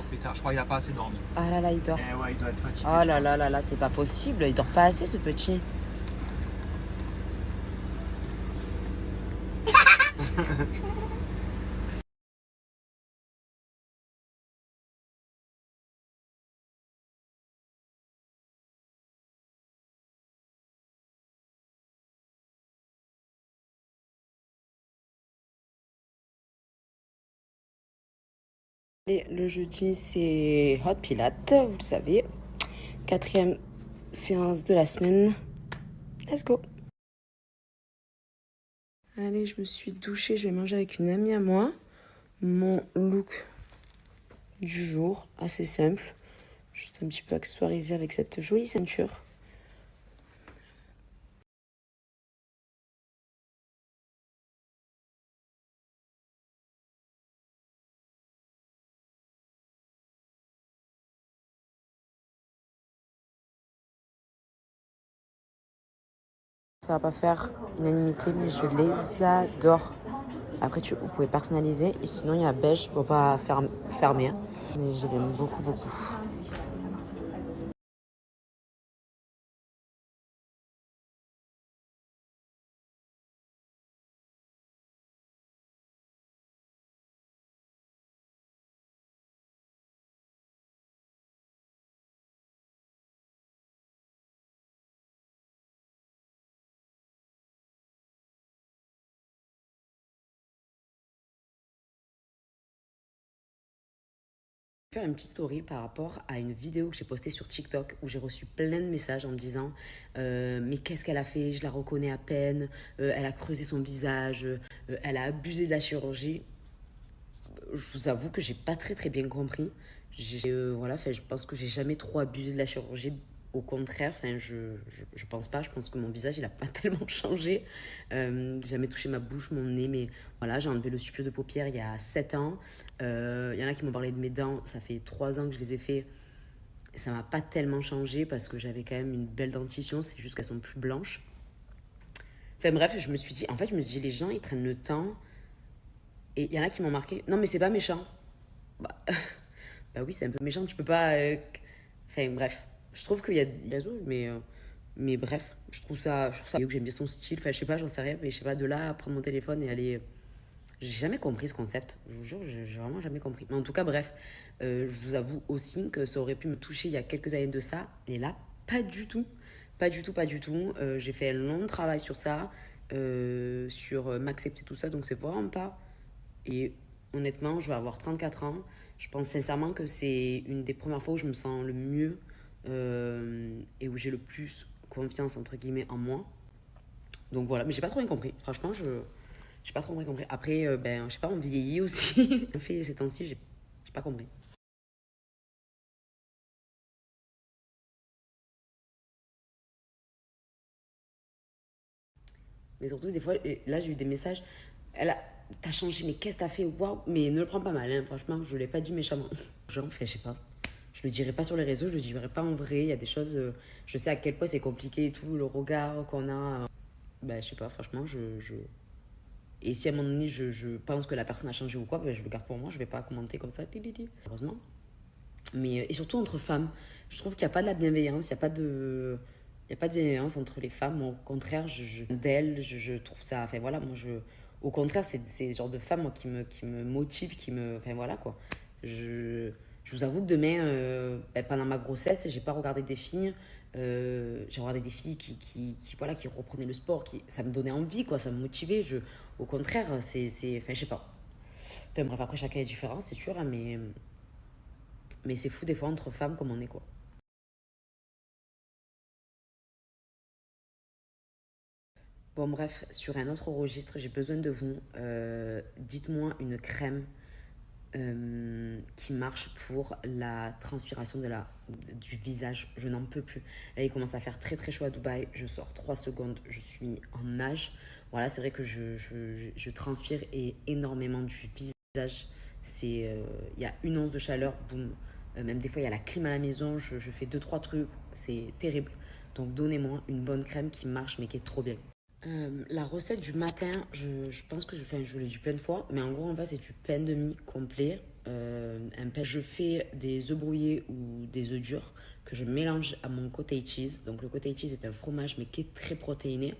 pétard. Je crois qu'il a pas assez dormi. Ah là là, il dort. Eh ouais, il doit être fatigué. Oh je là pense. là là là, c'est pas possible. Il dort pas assez, ce petit. Et le jeudi, c'est Hot Pilates, vous le savez. 4e séance de la semaine. Let's go. Allez, je me suis douchée, je vais manger avec une amie à moi. Mon look du jour, assez simple. Juste un petit peu accessoirisé avec cette jolie ceinture. Ça va pas faire unanimité, mais je les adore. Après, vous pouvez personnaliser. Et sinon, il y a beige, faut pas fermer. Hein. Mais je les aime beaucoup, beaucoup. Faire une petite story par rapport à une vidéo que j'ai postée sur TikTok où j'ai reçu plein de messages en me disant mais qu'est-ce qu'elle a fait, je la reconnais à peine, elle a creusé son visage, elle a abusé de la chirurgie. Je vous avoue que j'ai pas très bien compris. Voilà, je pense que j'ai jamais trop abusé de la chirurgie. Au contraire, je pense pas. Je pense que mon visage, il a pas tellement changé. J'ai jamais touché ma bouche, mon nez, mais voilà, j'ai enlevé le suppio de paupières il y a 7 ans. Il y en a qui m'ont parlé de mes dents. Ça fait 3 ans que je les ai fait. Ça m'a pas tellement changé parce que j'avais quand même une belle dentition. C'est juste qu'elles sont plus blanches. Enfin bref, je me suis dit, les gens, ils prennent le temps. Et il y en a qui m'ont marqué. Non, mais c'est pas méchant. Bah, bah oui, c'est un peu méchant. Tu peux pas. Enfin, bref. Je trouve qu'il y a des réseaux, mais bref, je trouve ça que j'aime bien son style. Enfin, je sais pas, j'en sais rien, mais je sais pas, de là à prendre mon téléphone et aller. J'ai jamais compris ce concept. Je vous jure, j'ai vraiment jamais compris. Mais en tout cas, bref, je vous avoue aussi que ça aurait pu me toucher il y a quelques années de ça. Et là, pas du tout. Pas du tout, pas du tout. J'ai fait un long travail sur ça, sur m'accepter tout ça, donc c'est vraiment pas. Et honnêtement, je vais avoir 34 ans. Je pense sincèrement que c'est une des premières fois où je me sens le mieux et où j'ai le plus confiance, entre guillemets, en moi. Donc voilà, mais j'ai pas trop bien compris. Franchement, j'ai pas trop bien compris. Après, je sais pas, on vieillit aussi. En fait, ces temps-ci, j'ai pas compris. Mais surtout, des fois, et là, j'ai eu des messages. T'as changé, mais qu'est-ce que t'as fait? Waouh! Mais ne le prends pas mal, hein. Franchement, je l'ai pas dit méchamment. Genre, je sais pas. Je le dirai pas sur les réseaux, je le dirai pas en vrai. Il y a des choses, je sais à quel point c'est compliqué et tout, le regard qu'on a. Je sais pas, franchement, Et si à un moment donné, je pense que la personne a changé ou quoi, je le garde pour moi, je vais pas commenter comme ça, heureusement. Mais, et surtout entre femmes, je trouve qu'il n'y a pas de la bienveillance, il y a pas de bienveillance entre les femmes. Au contraire, d'elles, je trouve ça. Enfin voilà, au contraire, c'est ce genre de femmes moi, qui me motive, enfin voilà quoi. Je vous avoue que demain, pendant ma grossesse, j'ai pas regardé des filles. J'ai regardé des filles voilà, qui reprenaient le sport, ça me donnait envie, quoi, ça me motivait. Au contraire, enfin, je sais pas. Enfin, bref, après, chacun est différent, c'est sûr, hein, mais c'est fou des fois entre femmes comme on est, quoi. Bon, bref, sur un autre registre, j'ai besoin de vous. Dites-moi une crème qui marche pour la transpiration du visage. Je n'en peux plus. Là, il commence à faire très chaud à Dubaï. Je sors 3 secondes, je suis en nage. Voilà, c'est vrai que je transpire énormément du visage. Il y a une once de chaleur, boum. Même des fois, il y a la clim à la maison. Je fais deux trois trucs. C'est terrible. Donc, donnez-moi une bonne crème qui marche, mais qui est trop bien. La recette du matin, je pense que je l'ai dit plein de fois, mais en gros, en fait, c'est du pain de mie complet. Je fais des œufs brouillés ou des œufs durs que je mélange à mon cottage cheese. Donc le cottage cheese est un fromage mais qui est très protéiné.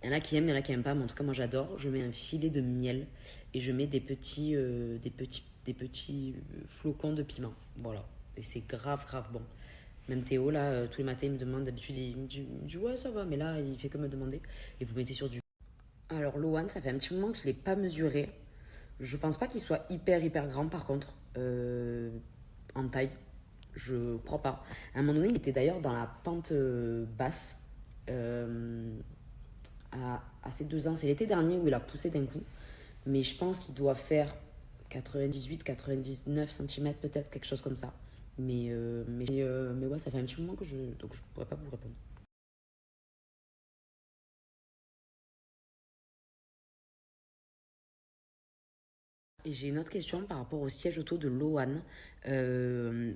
Il y en a qui aiment, il y en a qui n'aiment pas, mais en tout cas moi j'adore. Je mets un filet de miel et je mets des petits flocons de piment. Voilà. Et c'est grave grave bon. Même Théo là, tous les matins il me demande, d'habitude il me dit ouais ça va, mais là il fait que me demander. Et vous mettez sur du... Alors l'Owan, ça fait un petit moment que je ne l'ai pas mesuré. Je pense pas qu'il soit hyper hyper grand par contre, en taille. Je crois pas. À un moment donné, il était d'ailleurs dans la pente basse. Euh, à ses 2 ans. C'est l'été dernier où il a poussé d'un coup. Mais je pense qu'il doit faire 98-99 cm peut-être, quelque chose comme ça. Mais ouais, ça fait un petit moment que je... Donc je pourrais pas vous répondre. Et j'ai une autre question par rapport au siège auto de Loan.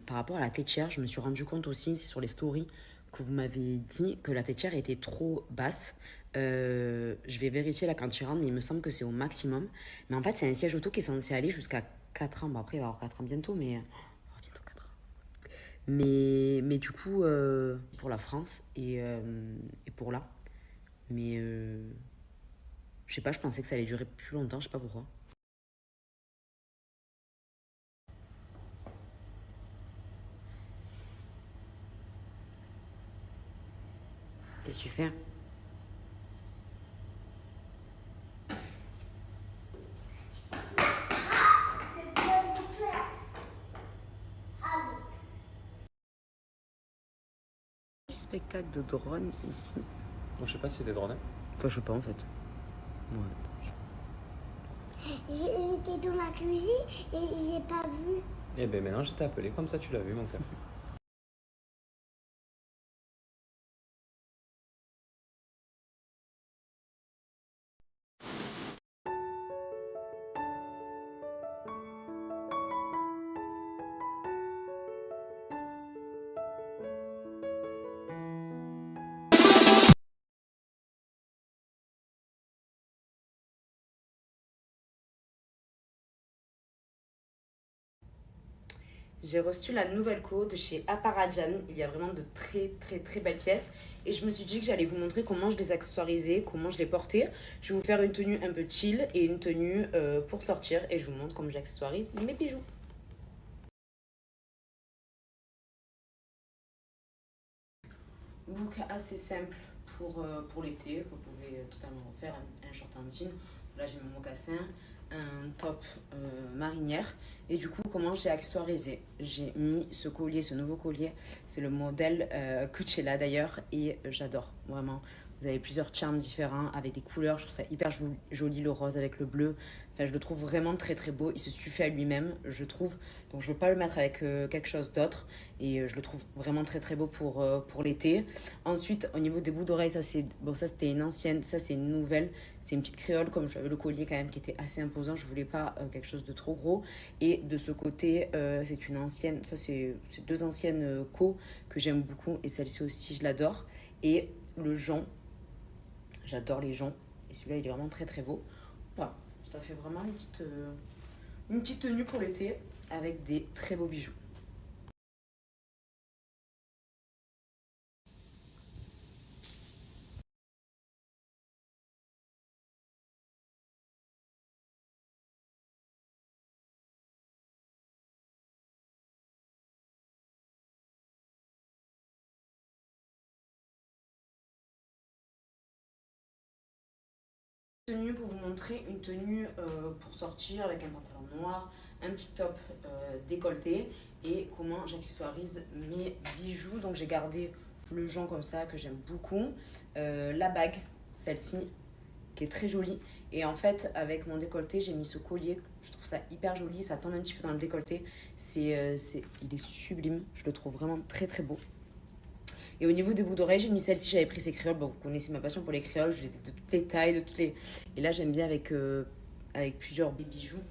Par rapport à la tétière, je me suis rendu compte aussi, c'est sur les stories, que vous m'avez dit que la tétière était trop basse. Je vais vérifier là quand tu rentres, mais il me semble que c'est au maximum. Mais en fait, c'est un siège auto qui est censé aller jusqu'à 4 ans. Bon, après, il va avoir 4 ans bientôt, mais... bientôt 4 ans. Mais du coup, pour la France et pour là. Mais je sais pas, je pensais que ça allait durer plus longtemps, je sais pas pourquoi. Qu'est-ce que tu fais? Petit spectacle de drone ici. Bon, je sais pas si c'était drôle. Enfin, je sais pas en fait. Ouais. J'étais dans la cuisine et j'ai pas vu. Eh ben maintenant, je t'ai appelé, comme ça tu l'as vu, mon cœur. J'ai reçu la nouvelle co de chez Aparajan. Il y a vraiment de très très très belles pièces. Et je me suis dit que j'allais vous montrer comment je les accessoirisais, comment je les portais. Je vais vous faire une tenue un peu chill et une tenue pour sortir. Et je vous montre comment j'accessoirise mes bijoux. Look assez simple pour l'été. Vous pouvez totalement refaire un short en jean. Là j'ai mon mocassin, un top marinière. Et du coup, comment j'ai accessoirisé? J'ai mis ce collier, ce nouveau collier. C'est le modèle Cucella d'ailleurs. Et j'adore, vraiment. Vous avez plusieurs charms différents avec des couleurs. Je trouve ça hyper joli, le rose avec le bleu. Enfin, je le trouve vraiment très très beau. Il se suffit à lui-même, je trouve. Donc je ne veux pas le mettre avec quelque chose d'autre. Et je le trouve vraiment très très beau pour l'été. Ensuite, au niveau des bouts d'oreilles, ça c'est bon, ça c'était une ancienne, ça c'est une nouvelle. C'est une petite créole, comme j'avais le collier quand même qui était assez imposant. Je voulais pas quelque chose de trop gros. Et de ce côté, c'est une ancienne, ça c'est 2 anciennes co que j'aime beaucoup. Et celle-ci aussi, je l'adore. Et le jonc, j'adore les joncs. Et celui-là, il est vraiment très très beau. Voilà, ça fait vraiment une petite tenue pour l'été avec des très beaux bijoux. Tenue pour vous montrer une tenue pour sortir avec un pantalon noir, un petit top décolleté et comment j'accessoirise mes bijoux. Donc j'ai gardé le jonc comme ça que j'aime beaucoup, la bague, celle-ci qui est très jolie. Et en fait avec mon décolleté j'ai mis ce collier, je trouve ça hyper joli, ça tombe un petit peu dans le décolleté, il est sublime, je le trouve vraiment très très beau. Et au niveau des boucles d'oreilles, j'ai mis celle-ci, j'avais pris ces créoles. Bon, vous connaissez ma passion pour les créoles, je les ai de toutes les tailles, de toutes les... Et là, j'aime bien avec plusieurs bijoux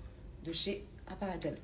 de chez Aparajan.